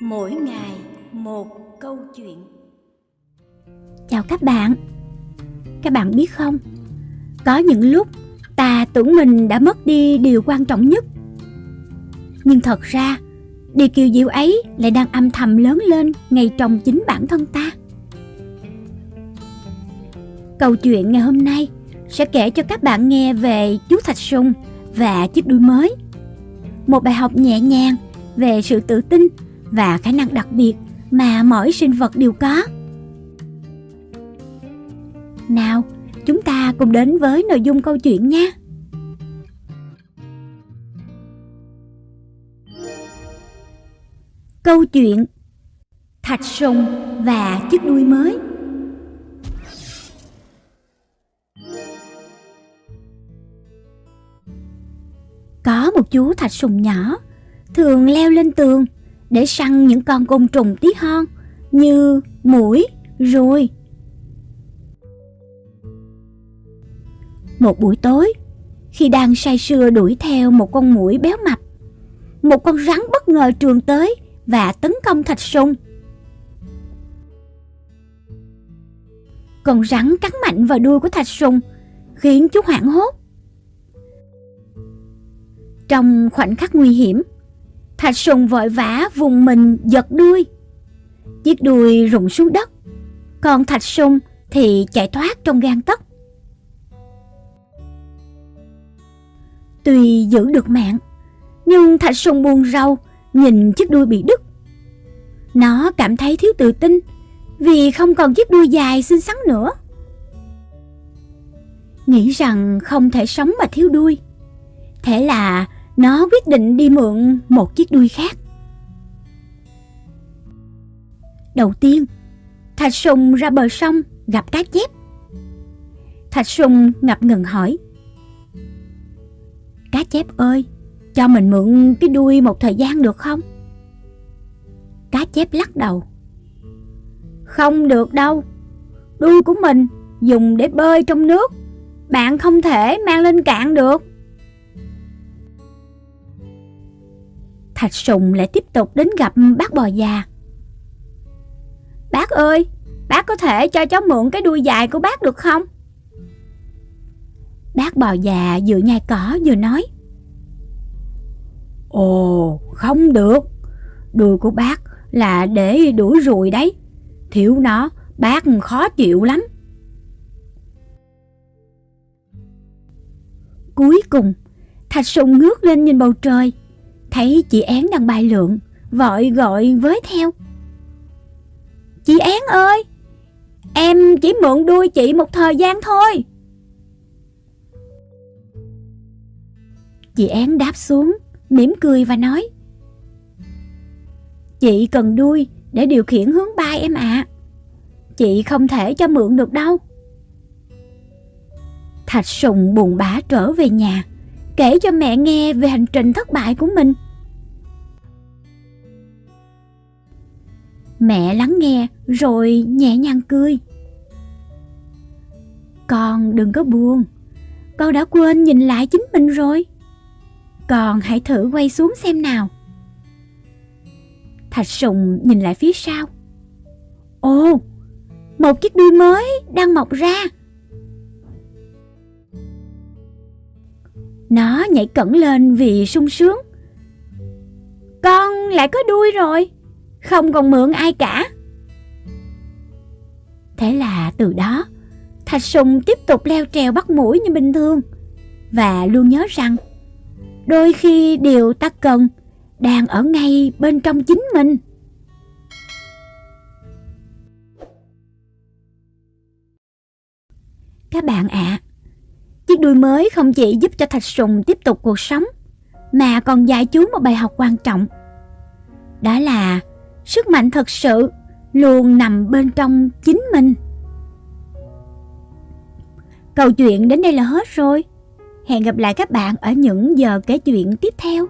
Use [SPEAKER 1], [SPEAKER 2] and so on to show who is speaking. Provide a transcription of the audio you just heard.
[SPEAKER 1] Mỗi ngày một câu chuyện.
[SPEAKER 2] Chào các bạn. Các bạn biết không, có những lúc ta tưởng mình đã mất đi điều quan trọng nhất, nhưng thật ra điều kiều diệu ấy lại đang âm thầm lớn lên ngay trong chính bản thân ta. Câu chuyện ngày hôm nay sẽ kể cho các bạn nghe về chú Thạch Sùng và chiếc đuôi mới. Một bài học nhẹ nhàng về sự tự tin và khả năng đặc biệt mà mỗi sinh vật đều có. Nào, chúng ta cùng đến với nội dung câu chuyện nha. Câu chuyện Thạch Sùng và chiếc đuôi mới. Có một chú thạch sùng nhỏ, thường leo lên tường để săn những con côn trùng tí hon như muỗi, ruồi. Một buổi tối, khi đang say sưa đuổi theo một con muỗi béo mập, một con rắn bất ngờ trườn tới và tấn công thạch sùng. Con rắn cắn mạnh vào đuôi của thạch sùng, khiến chú hoảng hốt. Trong khoảnh khắc nguy hiểm, thạch sùng vội vã vùng mình giật đuôi. Chiếc đuôi rụng xuống đất, còn thạch sùng thì chạy thoát trong gang tấc. Tuy giữ được mạng, nhưng thạch sùng buồn rầu nhìn chiếc đuôi bị đứt. Nó cảm thấy thiếu tự tin vì không còn chiếc đuôi dài xinh xắn nữa. Nghĩ rằng không thể sống mà thiếu đuôi, thế là nó quyết định đi mượn một chiếc đuôi khác. Đầu tiên, thạch sùng ra bờ sông gặp cá chép. Thạch sùng ngập ngừng hỏi: "Cá chép ơi, cho mình mượn cái đuôi một thời gian được không?" Cá chép lắc đầu: "Không được đâu, đuôi của mình dùng để bơi trong nước, bạn không thể mang lên cạn được." Thạch sùng lại tiếp tục đến gặp bác bò già. "Bác ơi, bác có thể cho cháu mượn cái đuôi dài của bác được không?" Bác bò già vừa nhai cỏ vừa nói: "Ồ, không được, đuôi của bác là để đuổi ruồi đấy, thiếu nó bác khó chịu lắm." Cuối cùng, thạch sùng ngước lên nhìn bầu trời, thấy chị én đang bay lượn, vội gọi với theo: "Chị én ơi, em chỉ mượn đuôi chị một thời gian thôi." Chị én đáp xuống, mỉm cười và nói: "Chị cần đuôi để điều khiển hướng bay em ạ. Chị không thể cho mượn được đâu." Thạch sùng buồn bã trở về nhà, kể cho mẹ nghe về hành trình thất bại của mình. Mẹ lắng nghe rồi nhẹ nhàng cười: "Con đừng có buồn, con đã quên nhìn lại chính mình rồi. Con hãy thử quay xuống xem nào." Thạch sùng nhìn lại phía sau. Ồ, một chiếc đuôi mới đang mọc ra. Nó nhảy cẫng lên vì sung sướng. "Con lại có đuôi rồi, không còn mượn ai cả." Thế là từ đó, thạch sùng tiếp tục leo trèo bắt muỗi như bình thường, và luôn nhớ rằng đôi khi điều ta cần đang ở ngay bên trong chính mình. Các bạn ạ, chiếc đuôi mới không chỉ giúp cho thạch sùng tiếp tục cuộc sống, mà còn dạy chú một bài học quan trọng. Đó là sức mạnh thật sự luôn nằm bên trong chính mình. Câu chuyện đến đây là hết rồi. Hẹn gặp lại các bạn ở những giờ kể chuyện tiếp theo.